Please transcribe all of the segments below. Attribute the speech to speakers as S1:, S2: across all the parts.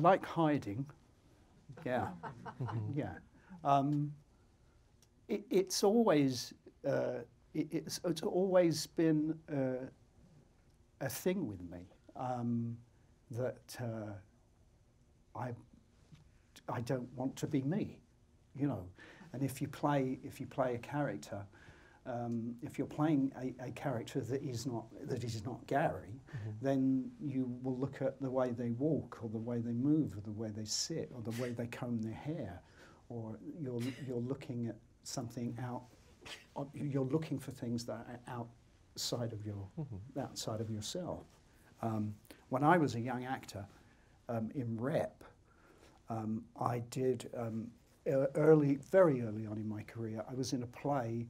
S1: like hiding. Yeah, yeah. It's always it's always been a thing with me that I don't want to be me, you know. And if you play a character, if you're playing a character that is not Gary, then you will look at the way they walk, or the way they move, or the way they sit, or the way they comb their hair, or you're looking at something out. You're looking for things that are outside of outside of yourself. When I was a young actor in rep, I did very early on in my career. I was in a play.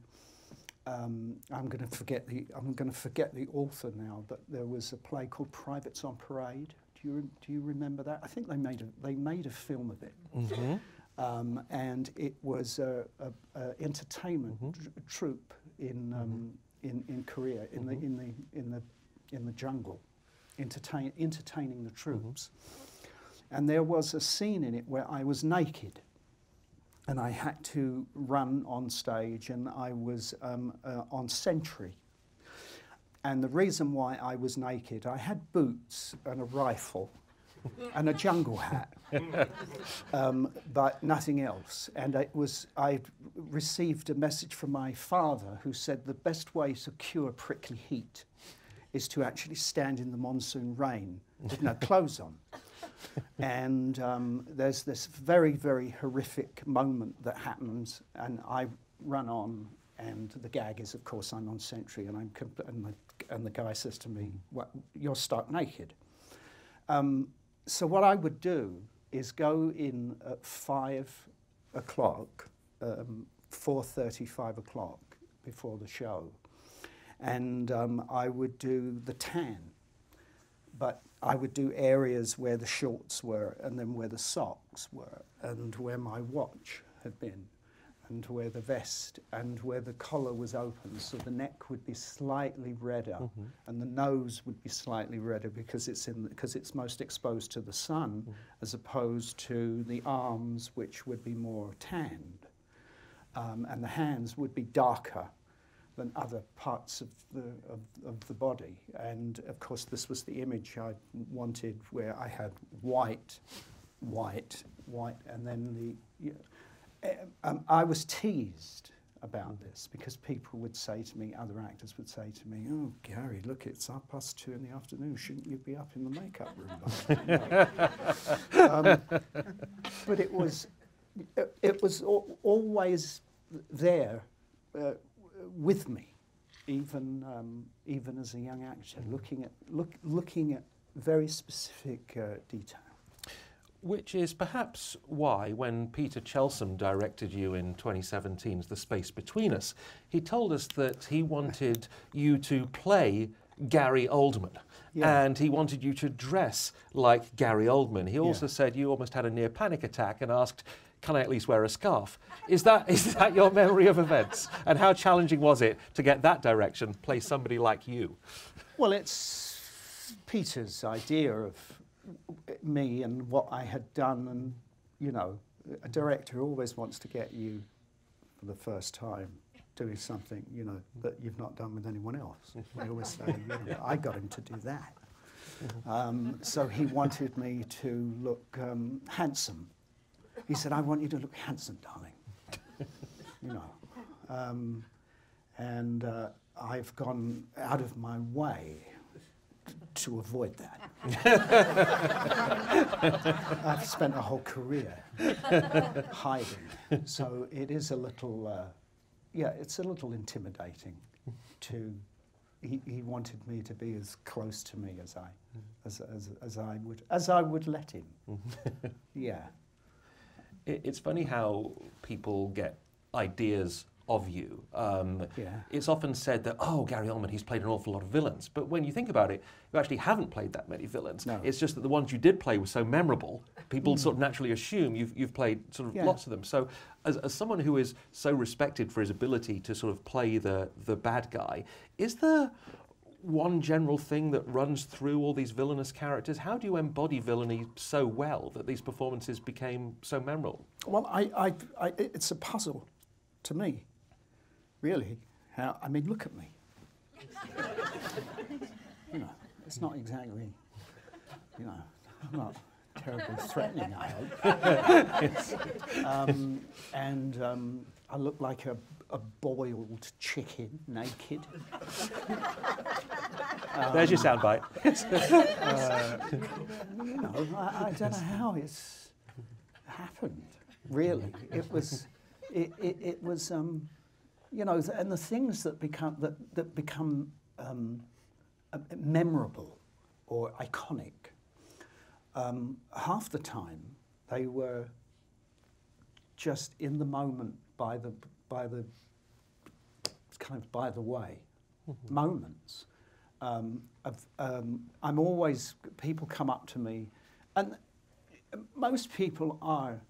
S1: I'm going to forget the author now, but there was a play called Privates on Parade. Do you remember that? I think they made a film of it, and it was a entertainment troupe in Korea, in the jungle, entertaining the troops. And there was a scene in it where I was naked, and I had to run on stage, and I was on sentry. And the reason why I was naked, I had boots and a rifle and a jungle hat, but nothing else. And I received a message from my father who said the best way to cure prickly heat is to actually stand in the monsoon rain with no clothes on. And there's this very, very horrific moment that happens, and I run on, and the gag is, of course, I'm on sentry, and and the guy says to me, well, "You're stark naked." So what I would do is go in at 5 o'clock, 4:30, 5 o'clock before the show, and I would do the tan, but I would do areas where the shorts were, and then where the socks were, and where my watch had been, and where the vest, and where the collar was open, so the neck would be slightly redder, and the nose would be slightly redder because it's most exposed to the sun, as opposed to the arms, which would be more tanned, and the hands would be darker than other parts of the body. And of course this was the image I wanted, where I had white, and then I was teased about this, because people would say to me, other actors would say to me, "Oh, Gary, look, it's 2:30 in the afternoon. Shouldn't you be up in the makeup room?" But it was always there with me, even as a young actor, looking at very specific detail.
S2: Which is perhaps why, when Peter Chelsom directed you in 2017's The Space Between Us, he told us that he wanted you to play Gary Oldman, and he wanted you to dress like Gary Oldman. He also said you almost had a near panic attack and asked, "Can I at least wear a scarf?" Is that your memory of events? And how challenging was it to get that direction, play somebody like you?
S1: Well, it's Peter's idea of me and what I had done, and you know, a director always wants to get you for the first time doing something, you know, that you've not done with anyone else. They always say, you know, I got him to do that. So he wanted me to look handsome. He said, "I want you to look handsome, darling." You know, and I've gone out of my way to avoid that. I've spent a whole career hiding, so it is a little, it's a little intimidating. He wanted me to be as close to me as I would let him. Yeah.
S2: It's funny how people get ideas of you. It's often said that, "Oh, Gary Oldman, he's played an awful lot of villains." But when you think about it, you actually haven't played that many villains.
S1: No.
S2: It's just that the ones you did play were so memorable, people sort of naturally assume you've played sort of lots of them. So as someone who is so respected for his ability to sort of play the bad guy, is there one general thing that runs through all these villainous characters? How do you embody villainy so well that these performances became so memorable?
S1: Well, it's a puzzle to me, really. I mean, look at me. You know, it's not exactly, you know, I'm not terribly threatening, I hope. I look like a boiled chicken, naked.
S2: There's your soundbite.
S1: You know, I don't know how it's happened. Really, it was, you know, and the things that become memorable or iconic. Half the time, they were just in the moment, by the way, moments. I'm always, people come up to me, and most people are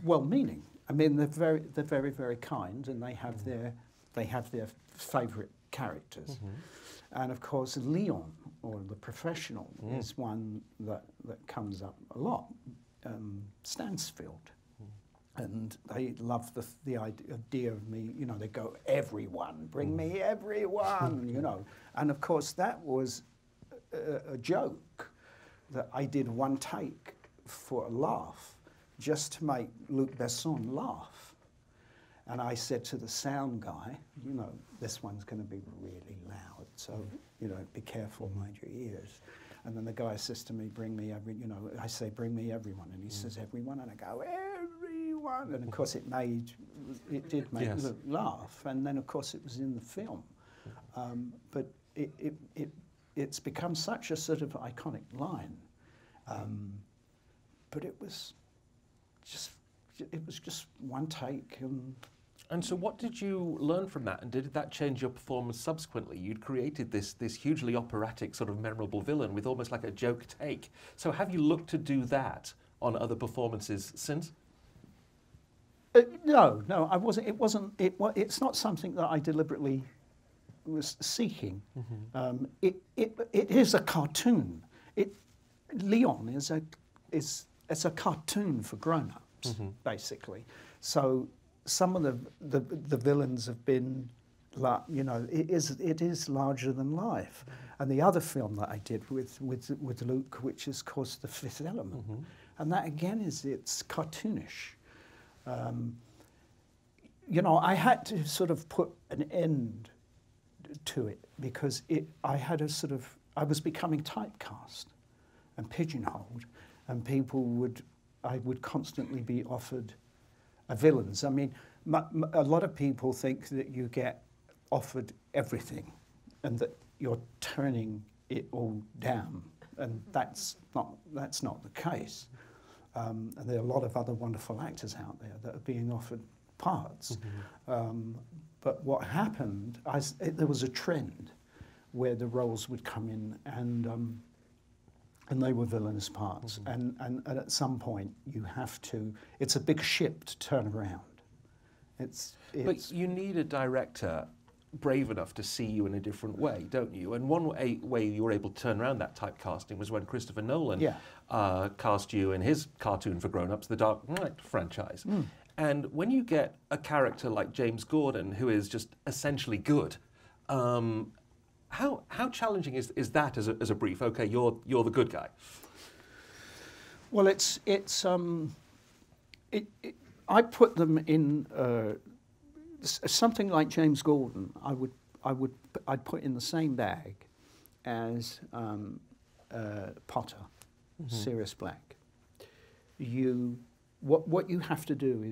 S1: well-meaning. I mean, they're very, very kind, and they have their favourite characters. And of course, Leone, or the professional, is one that comes up a lot. Stansfield. And they love the idea of me, you know, they go, everyone, bring me everyone, you know. And of course, that was a joke that I did one take for a laugh, just to make Luc Besson laugh. And I said to the sound guy, you know, this one's going to be really loud, so, you know, be careful, mind your ears. And then the guy says to me, bring me you know, I say, bring me everyone. And he says, everyone? And I go, everyone. And of course, it did make
S2: yes.
S1: Luc laugh. And then, of course, it was in the film. But it's become such a sort of iconic line. But it was just one take.
S2: And so what did you learn from that, and did that change your performance subsequently? You'd created this hugely operatic, sort of memorable villain with almost like a joke take. So have you looked to do that on other performances since?
S1: No, I wasn't. It's not something that I deliberately was seeking. It is a cartoon. Leon is a cartoon for grown-ups, basically. So some of the villains have been, you know, it is larger than life. And the other film that I did with Luke, which is, of course, The Fifth Element, and that again it's cartoonish. You know, I had to sort of put an end to it because I was becoming typecast and pigeonholed, and I would constantly be offered villains. I mean, a lot of people think that you get offered everything and that you're turning it all down, and that's not the case. And there are a lot of other wonderful actors out there that are being offered parts. But what happened, there was a trend where the roles would come in and they were villainous parts. And at some point you have to, it's a big ship to turn around. But
S2: you need a director brave enough to see you in a different way, don't you? And one way you were able to turn around that typecasting was when Christopher Nolan cast you in his cartoon for grown-ups, the Dark Knight franchise. And when you get a character like James Gordon, who is just essentially good, how challenging is that as a brief? Okay, you're the good guy.
S1: Well, I put them in something like James Gordon. I'd put in the same bag as Potter, Sirius Black. What you have to do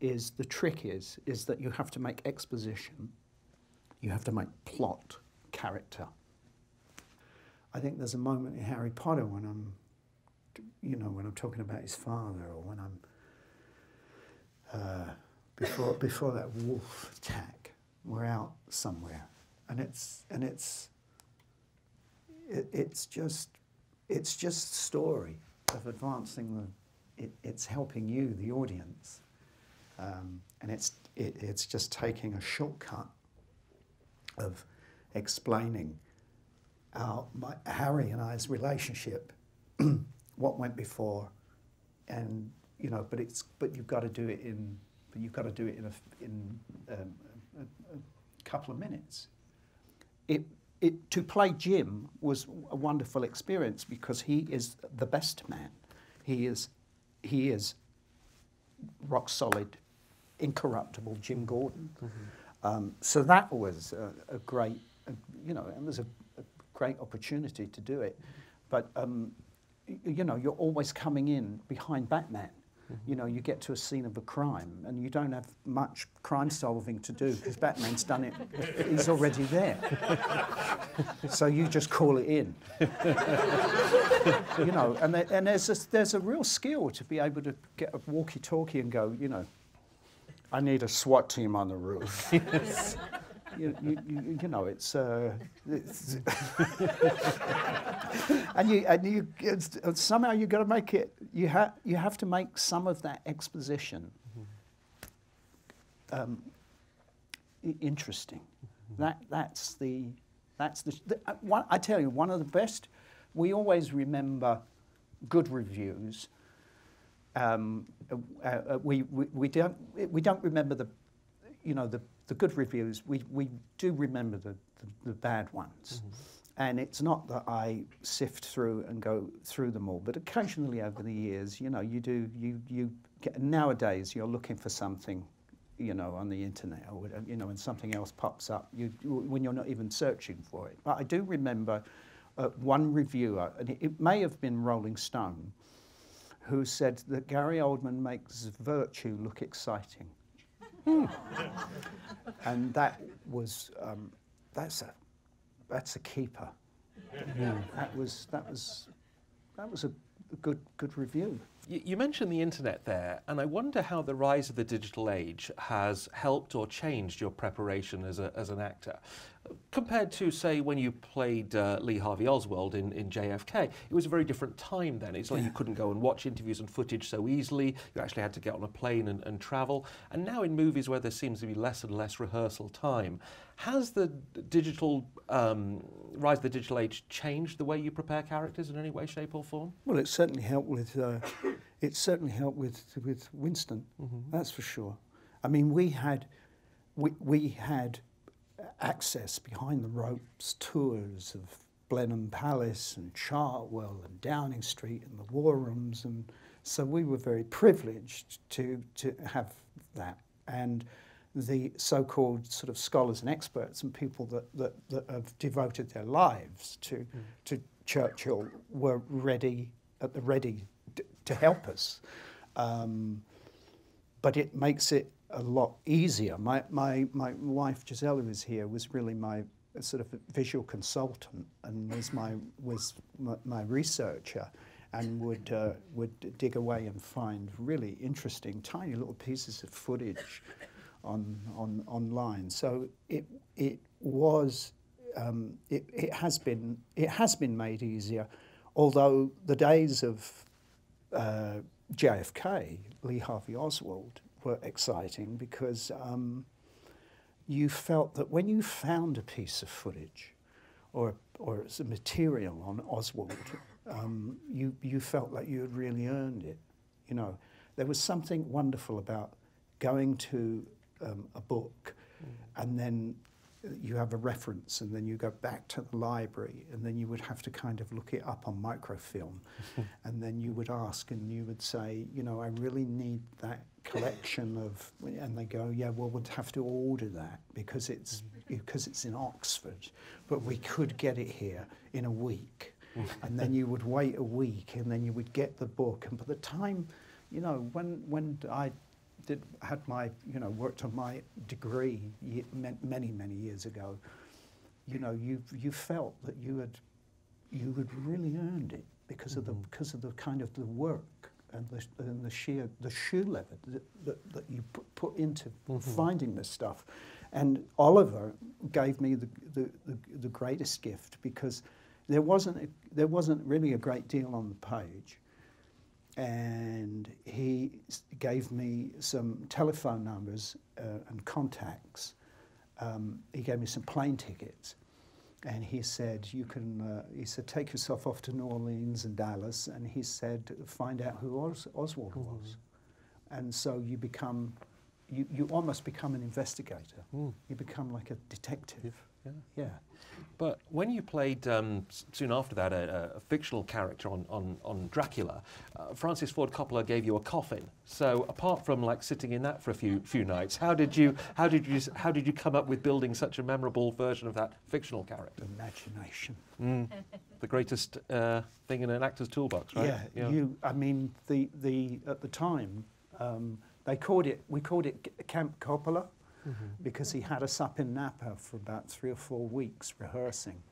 S1: is the trick is that you have to make exposition, you have to make plot, character. I think there's a moment in Harry Potter when I'm talking about his father, or when I'm before that wolf attack, we're out somewhere, and it's just story of advancing it's helping you, the audience, and it's just taking a shortcut of explaining Harry and I's relationship, what went before, and you know, but you've got to do it in a couple of minutes. To play Jim was a wonderful experience because he is the best man. He is rock solid, incorruptible Jim Gordon. Mm-hmm. So that was a great, you know, it was a great opportunity to do it. But you know, you're always coming in behind Batman. Mm-hmm. You know, you get to a scene of a crime and you don't have much crime solving to do because Batman's done it, he's already there. So you just call it in. You know, and there's a real skill to be able to get a walkie-talkie and go, you know, I need a SWAT team on the roof. Yes. You know, it's and somehow you've got to make it. You have to make some of that exposition interesting. Mm-hmm. I tell you, one of the best. We always remember good reviews. We don't remember the good reviews. We do remember the bad ones. Mm-hmm. And it's not that I sift through and go through them all, but occasionally over the years, you know, you get, nowadays you're looking for something, you know, on the internet, or, you know, and something else pops up when you're not even searching for it. But I do remember one reviewer, and it may have been Rolling Stone, who said that Gary Oldman makes virtue look exciting. And that was that's a keeper. Yeah. That was a good review.
S2: You mentioned the internet there, and I wonder how the rise of the digital age has helped or changed your preparation as an actor. Compared to, say, when you played Lee Harvey Oswald in JFK, it was a very different time then. It's like you couldn't go and watch interviews and footage so easily. You actually had to get on a plane and travel. And now in movies where there seems to be less and less rehearsal time, has the digital rise of the digital age changed the way you prepare characters in any way, shape, or form?
S1: Well, it certainly helped with Winston. Mm-hmm. That's for sure. I mean, we had access behind the ropes tours of Blenheim Palace and Chartwell and Downing Street and the war rooms, and so we were very privileged to have that. And the so-called sort of scholars and experts and people that have devoted their lives to Churchill were ready to help us. But it makes it a lot easier. My wife Gisela, who is here, was really my sort of visual consultant and was my researcher, and would dig away and find really interesting tiny little pieces of footage online. So it has been made easier, although the days of JFK, Lee Harvey Oswald, were exciting because you felt that when you found a piece of footage or some material on Oswald, you felt like you had really earned it. You know, there was something wonderful about going to a book and then you have a reference and then you go back to the library and then you would have to kind of look it up on microfilm and then you would ask and you would say, you know, I really need that collection of, and they go, yeah, well, we'd have to order that because it's in Oxford, but we could get it here in a week. And then you would wait a week and then you would get the book. And by the time, you know, when I had my, you know, worked on my degree many years ago, you know, you felt that you had really earned it because of the kind of the work and the shoe leather that you put into finding this stuff. And Oliver gave me the greatest gift because there wasn't really a great deal on the page. And he gave me some telephone numbers and contacts. He gave me some plane tickets. And he said, you can, he said, take yourself off to New Orleans and Dallas, and he said, find out who Oswald was. And so you become, you almost become an investigator. You become like a detective. Yeah.
S2: But when you played, soon after that, a fictional character on Dracula, Francis Ford Coppola gave you a coffin. So apart from like sitting in that for a few nights, how did you come up with building such a memorable version of that fictional character?
S1: Imagination.
S2: The greatest thing in an actor's toolbox, right?
S1: Yeah. I mean, at the time, we called it Camp Coppola. Because he had us up in Napa for about 3 or 4 weeks rehearsing.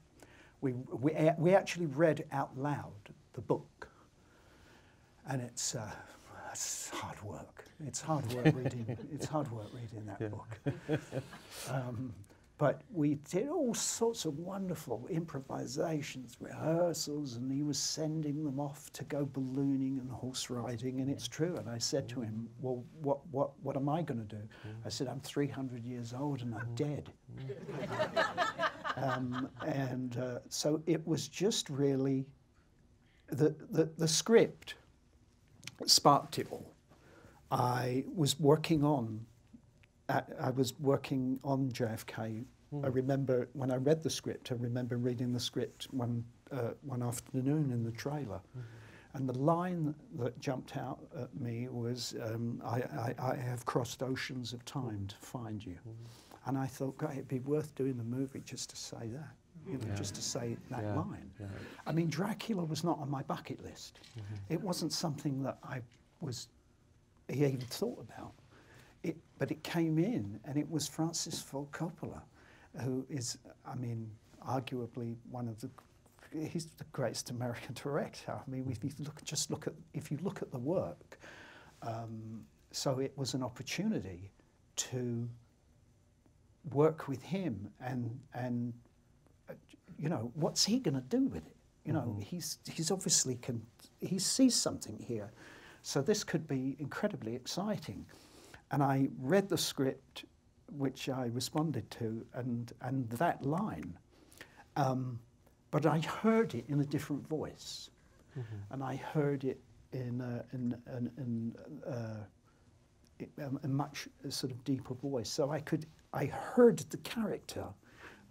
S1: We actually read out loud the book, and it's hard work. It's hard work reading. It's hard work reading that book. But we did all sorts of wonderful improvisations, rehearsals, and he was sending them off to go ballooning and horse riding, and it's true. And I said to him, well, what am I going to do? I said, I'm 300 years old and I'm dead. So it was just really, the script sparked it all. I was working on JFK. I remember when I read the script, I remember reading the script one afternoon in the trailer. And the line that jumped out at me was, I have crossed oceans of time to find you. And I thought, God, it'd be worth doing the movie just to say that, just to say that line. I mean, Dracula was not on my bucket list. It wasn't something that I even thought about. But it came in, and it was Francis Ford Coppola, who is, I mean, arguably he's the greatest American director. I mean, if you look at the work, so it was an opportunity to work with him, and you know, what's he going to do with it? You know, he's obviously he sees something here, so this could be incredibly exciting. And I read the script, which I responded to, and that line. But I heard it in a different voice, and I heard it in a much sort of deeper voice. So I heard the character,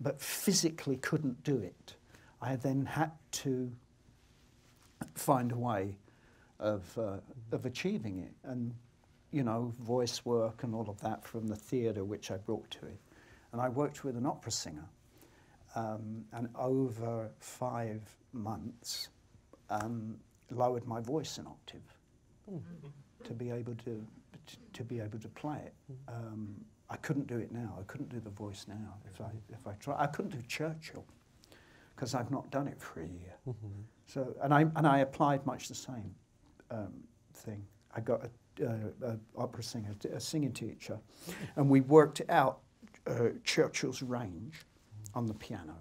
S1: but physically couldn't do it. I then had to find a way of achieving it, and you know, voice work and all of that from the theatre, which I brought to it. And I worked with an opera singer, and over 5 months, lowered my voice an octave to be able to play it. I couldn't do it now. I couldn't do the voice now if I tried. I couldn't do Churchill because I've not done it for a year. So and I applied much the same thing. I got a opera singer, a singing teacher, and we worked out Churchill's range on the piano,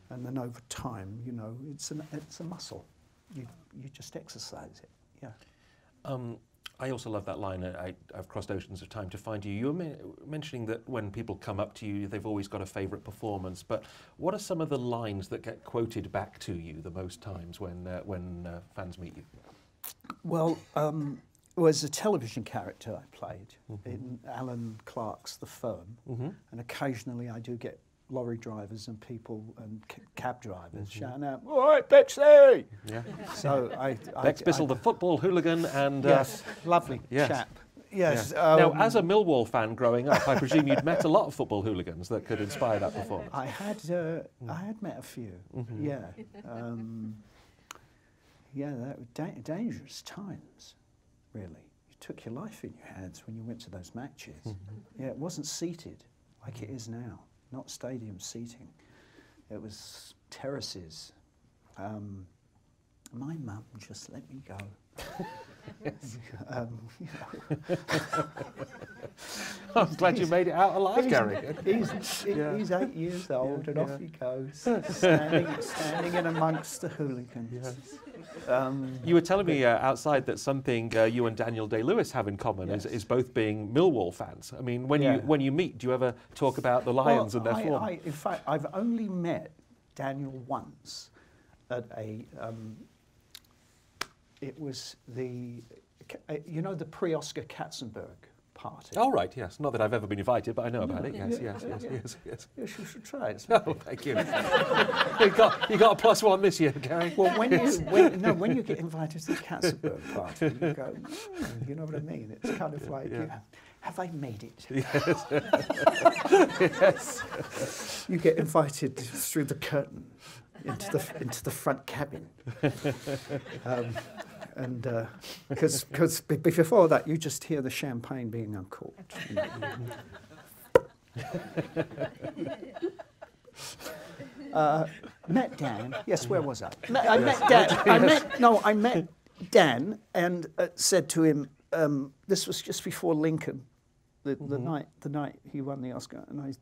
S1: and then over time, you know, it's a muscle. You just exercise it. Yeah.
S2: I also love that line. I've crossed oceans of time to find you. You were mentioning that when people come up to you, they've always got a favourite performance. But what are some of the lines that get quoted back to you the most times when fans meet you?
S1: Well. Was a television character I played in Alan Clark's The Firm, and occasionally I do get lorry drivers and people and cab drivers shouting out, "All right, Bexley!"
S2: Yeah.
S1: So
S2: Bex Bissell, the football hooligan, and
S1: yes, lovely chap. Yes.
S2: Yeah. Now, as a Millwall fan growing up, I presume you'd met a lot of football hooligans that could inspire that performance.
S1: I had met a few. Yeah. That were dangerous times. Really, you took your life in your hands when you went to those matches. Yeah, it wasn't seated like it is now, not stadium seating. It was terraces. My mum just let me go.
S2: I'm glad you made it out alive, Gary.
S1: He's 8 years old, and off he goes, standing in amongst the hooligans. Yes.
S2: You were telling me outside that something you and Daniel Day-Lewis have in common is both being Millwall fans. I mean, when you meet, do you ever talk about the Lions and their form?
S1: In fact, I've only met Daniel once at a, it was the, you know, the pre-Oscar Katzenberg party.
S2: Oh, right, yes. Not that I've ever been invited, but I know about it. Yes, yes.
S1: Yes, you should try it.
S2: Oh, thank you. you got a +1 this year, Gary.
S1: Well, when you get invited to the Katzenberg party, you go, you know what I mean? It's kind of like, have I made it?
S2: Yes. Yes.
S1: You get invited through the curtain into the front cabin. And because before that, you just hear the champagne being uncorked. Met Dan. Yes, where was I? I met Dan. I met Dan and said to him, this was just before Lincoln, the night he won the Oscar, and I,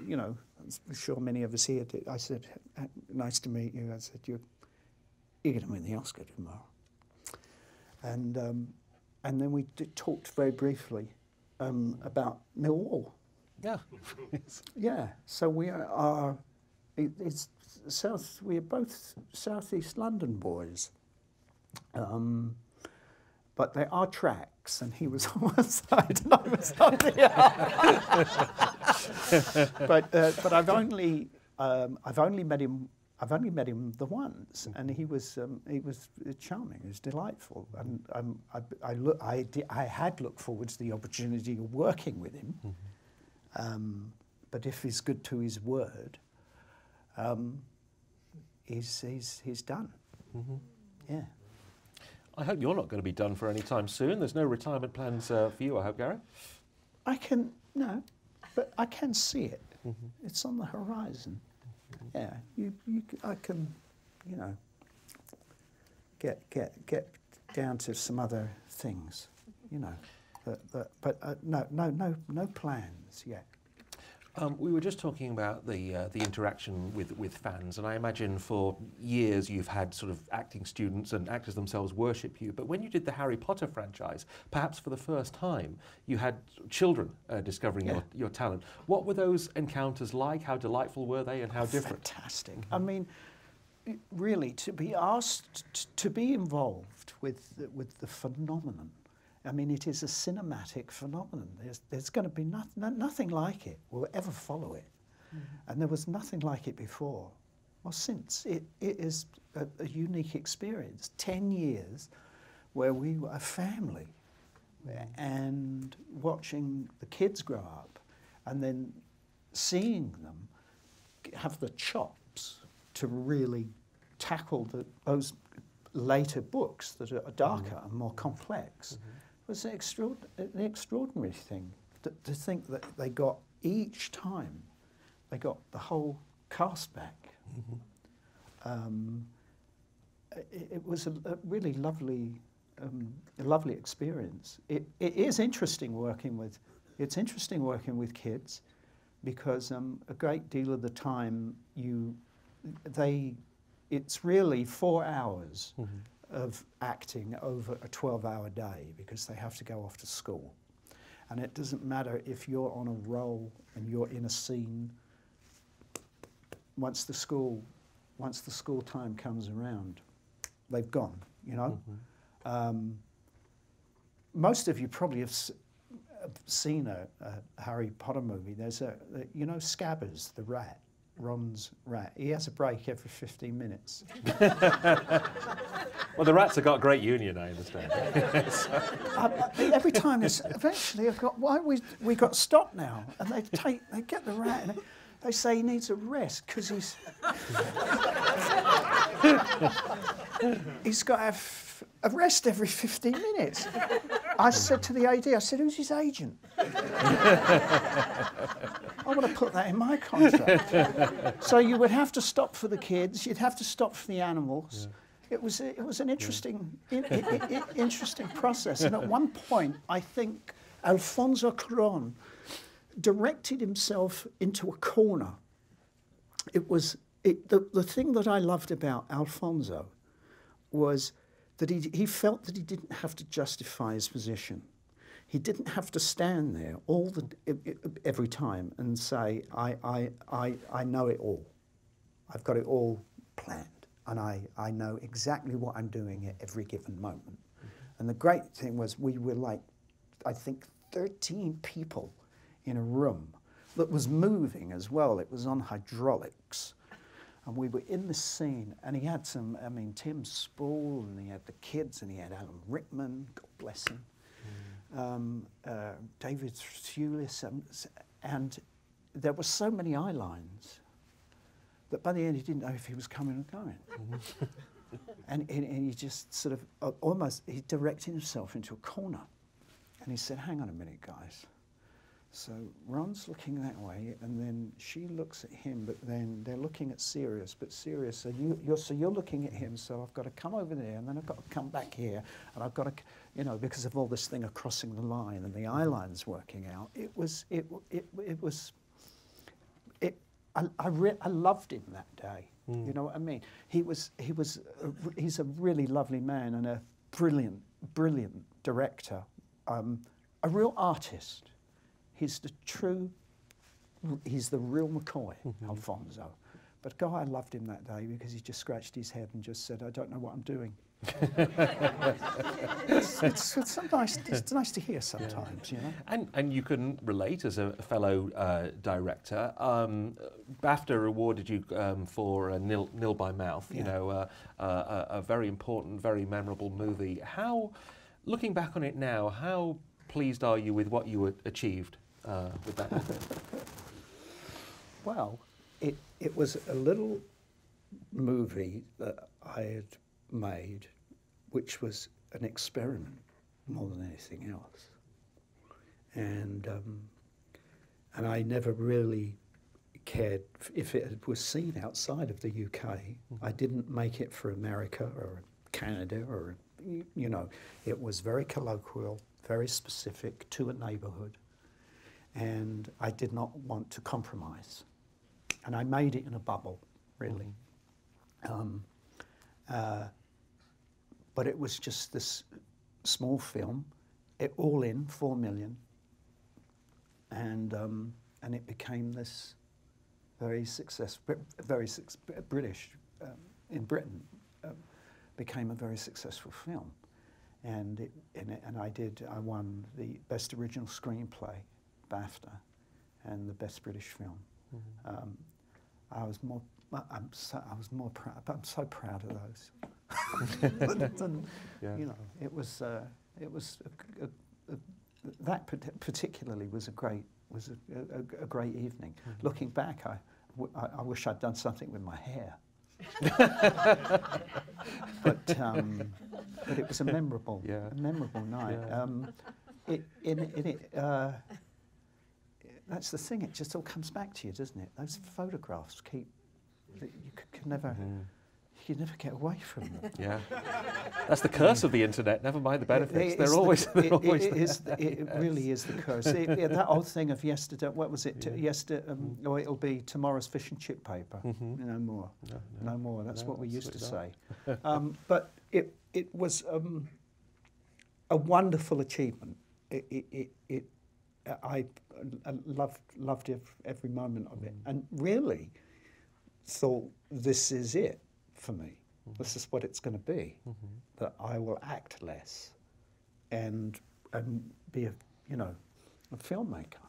S1: you know, I'm sure many of us here did. I said, "Nice to meet you." I said, "You're going to win the Oscar tomorrow." And then we talked very briefly about Millwall.
S2: Yeah.
S1: Yeah. So we are. It's south. We are both southeast London boys. But there are tracks, and he was on one side and I was on the other. But I've only met him. I've only met him the once, and he was charming. He was delightful, and I had looked forward to the opportunity of working with him. But if he's good to his word, he's done. Yeah.
S2: I hope you're not going to be done for any time soon. There's no retirement plans for you, I hope, Gary.
S1: No, but I can see it. It's on the horizon. Yeah, I can, you know, get down to some other things, you know, but no plans yet.
S2: We were just talking about the interaction with fans, and I imagine for years you've had sort of acting students and actors themselves worship you. But when you did the Harry Potter franchise, perhaps for the first time, you had children discovering your talent. What were those encounters like? How delightful were they, and how different?
S1: Fantastic. I mean, really, to be asked to be involved with the phenomenon. I mean, it is a cinematic phenomenon. There's going to be nothing like it will ever follow it. And there was nothing like it before or since. It is a unique experience. 10 years where we were a family and watching the kids grow up and then seeing them have the chops to really tackle those later books that are darker and more complex. Was an extraordinary thing to think that they got each time they got the whole cast back. It was a really lovely experience. It is interesting working with kids because a great deal of the time it's really 4 hours. Of acting over a 12-hour day because they have to go off to school. And it doesn't matter if you're on a roll and you're in a scene, once the school time comes around, they've gone, you know? Most of you probably have seen a Harry Potter movie. There's you know, Scabbers, the rat. Ron's rat. He has a break every 15 minutes.
S2: Well, the rats have got great union, I understand.
S1: Every time, eventually, I've got, we got stopped now, and they get the rat, and they say he needs a rest because he's got to have a rest every 15 minutes. I said to the AD, I said, "Who's his agent?" I want to put that in my contract. So you would have to stop for the kids, you'd have to stop for the animals. Yeah. It was an interesting interesting process. And at one point, I think Alfonso Cuarón directed himself into a corner. The thing that I loved about Alfonso was that he felt that he didn't have to justify his position. He didn't have to stand there every time and say, I know it all. I've got it all planned, and I know exactly what I'm doing at every given moment. And the great thing was we were like, I think 13 people in a room that was moving as well. It was on hydraulics. And we were in the scene, and he had some, I mean, Tim Spall, and he had the kids, and he had Alan Rickman, God bless him, David Thewlis, and there were so many eye lines that by the end he didn't know if he was coming or going. And he just sort of almost, he directed himself into a corner, and he said, hang on a minute, guys. So Ron's looking that way, and then she looks at him, but then they're looking at Sirius. But Sirius, so you're looking at him. So I've got to come over there, and then I've got to come back here, and I've got to, you know, because of all this thing of crossing the line and the eye lines working out. I loved him that day. You know what I mean? He's a really lovely man and a brilliant director, a real artist. He's the real McCoy, Alfonso. But God, I loved him that day because he just scratched his head and just said, I don't know what I'm doing. It's nice to hear sometimes, you know.
S2: And you can relate as a fellow director. BAFTA awarded you for Nil By Mouth, you know, a very important, very memorable movie. How, looking back on it now, how pleased are you with what you achieved with that movie?
S1: Well, it was a little movie that I had made, which was an experiment more than anything else, and I never really cared if it was seen outside of the UK. I didn't make it for America or Canada or, you know, it was very colloquial, very specific to a neighbourhood, and I did not want to compromise, and I made it in a bubble, really. But it was just this small film, all in 4 million, and it became this very successful, British in Britain, became a very successful film, and I won the Best Original Screenplay, BAFTA, and the Best British Film. I'm so proud of those. You know, it was that particularly was a great evening. Looking back, I wish I'd done something with my hair. but it was a memorable night. That's the thing. It just all comes back to you, doesn't it? Those photographs you can never get away from them.
S2: Yeah, that's the curse of the internet. Never mind the benefits. They're always there.
S1: It really is the curse. That old thing of yesterday. What was it? Yesterday. It'll be tomorrow's fish and chip paper. No more. No more. That's what we used to say. But it was a wonderful achievement. I loved every moment of it, and really thought, this is it for me. This is what it's going to be. That I will act less and be a filmmaker.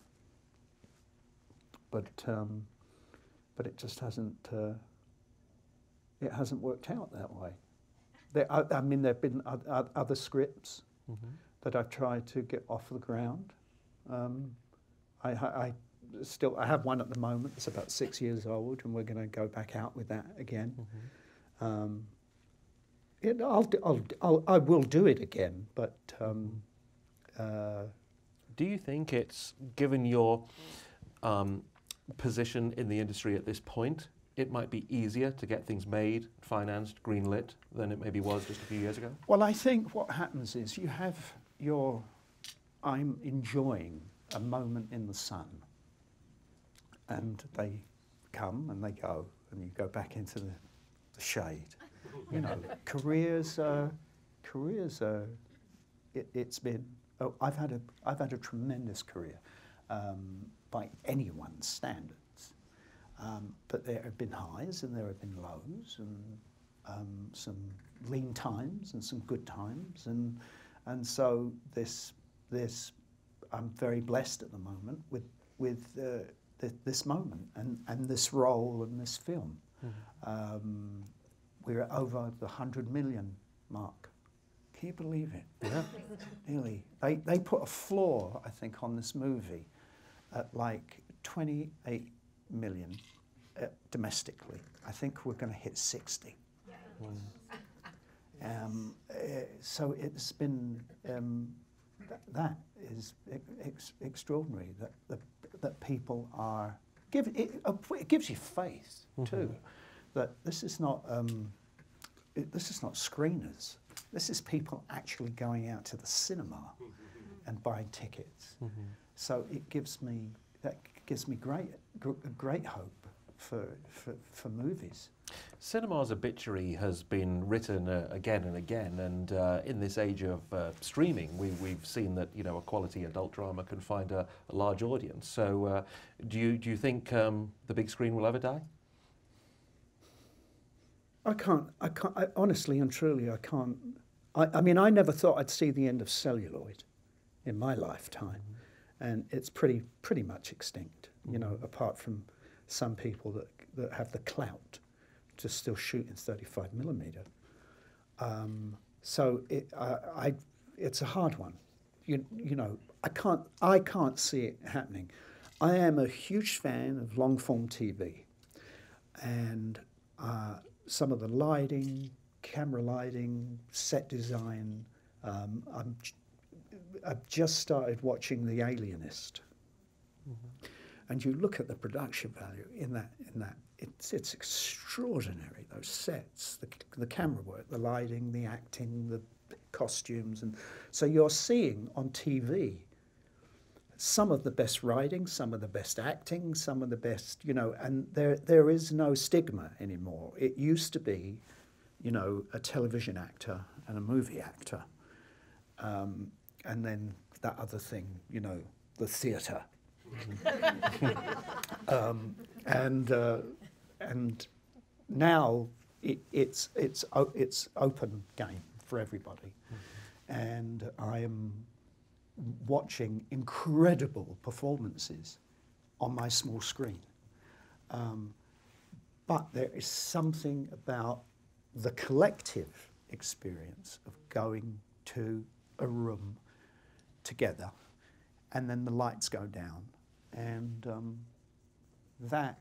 S1: But it just hasn't worked out that way. There've been other scripts that I've tried to get off the ground. I have one at the moment. It's about 6 years old, and we're going to go back out with that again. I will do it again, but
S2: do you think it's, given your position in the industry at this point, it might be easier to get things made, financed, greenlit than it maybe was just a few years ago?
S1: Well, I think what happens is you have I'm enjoying a moment in the sun, and they come and they go, and you go back into the shade. You know, careers are. It's been. Oh, I've had a tremendous career by anyone's standards. But there have been highs and there have been lows, and some lean times and some good times, and so this I'm very blessed at the moment with this moment and this role and this film. We're over the 100 million mark. Can you believe it?
S2: Yeah.
S1: Nearly. They put a floor, I think, on this movie at like 28 million domestically. I think we're going to hit 60. So it's been that is extraordinary that people are it gives you faith too, that this is not screeners. This is people actually going out to the cinema and buying tickets. So it gives me great hope for movies.
S2: Cinema's obituary has been written again and again, and in this age of streaming, we've seen that a quality adult drama can find a large audience. So, do you think the big screen will ever die?
S1: I honestly and truly, I can't. I mean, I never thought I'd see the end of celluloid in my lifetime, and it's pretty much extinct. Apart from some people that have the clout to still shoot in 35mm. So it's a hard one. I can't see it happening. I am a huge fan of long form TV, and some of the lighting, camera lighting, set design. I've just started watching The Alienist, and you look at the production value in that. It's extraordinary. Those sets, the camera work, the lighting, the acting, the costumes, and so you're seeing on TV some of the best writing, some of the best acting, some of the best, and there is no stigma anymore. It used to be, a television actor and a movie actor, and then that other thing, the theatre. And now it's open game for everybody, and I am watching incredible performances on my small screen. But there is something about the collective experience of going to a room together, and then the lights go down, and that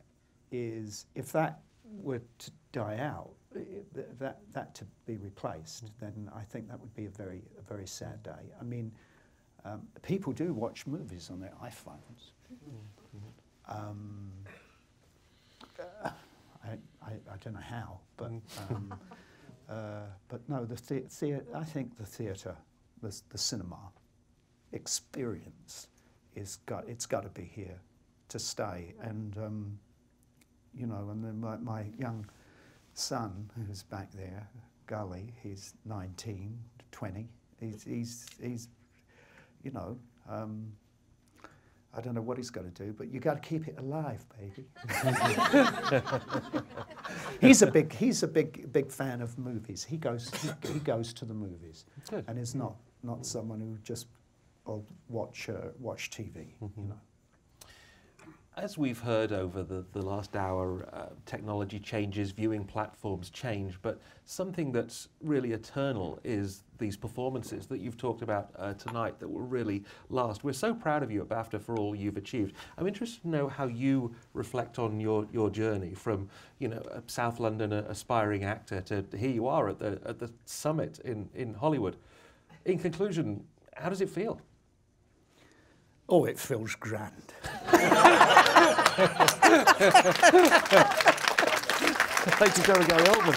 S1: is, if that were to die out, that to be replaced, then I think that would be a very sad day. I mean, people do watch movies on their iPhones. I don't know how, but no, I think the theatre, the cinema experience it's got to be here to stay, and and then my young son, who's back there, Gully, he's 19, 20. He's I don't know what he's got to do, but you got to keep it alive, baby. He's a big fan of movies. He goes to the movies. Good. And is not someone who just watch TV.
S2: As we've heard over the last hour, technology changes, viewing platforms change, but something that's really eternal is these performances that you've talked about tonight that will really last. We're so proud of you at BAFTA for all you've achieved. I'm interested to know how you reflect on your journey from, a South London aspiring actor to here you are at the summit in Hollywood. In conclusion, how does it feel?
S1: Oh, it feels grand.
S2: Thank you, Gary Oldman.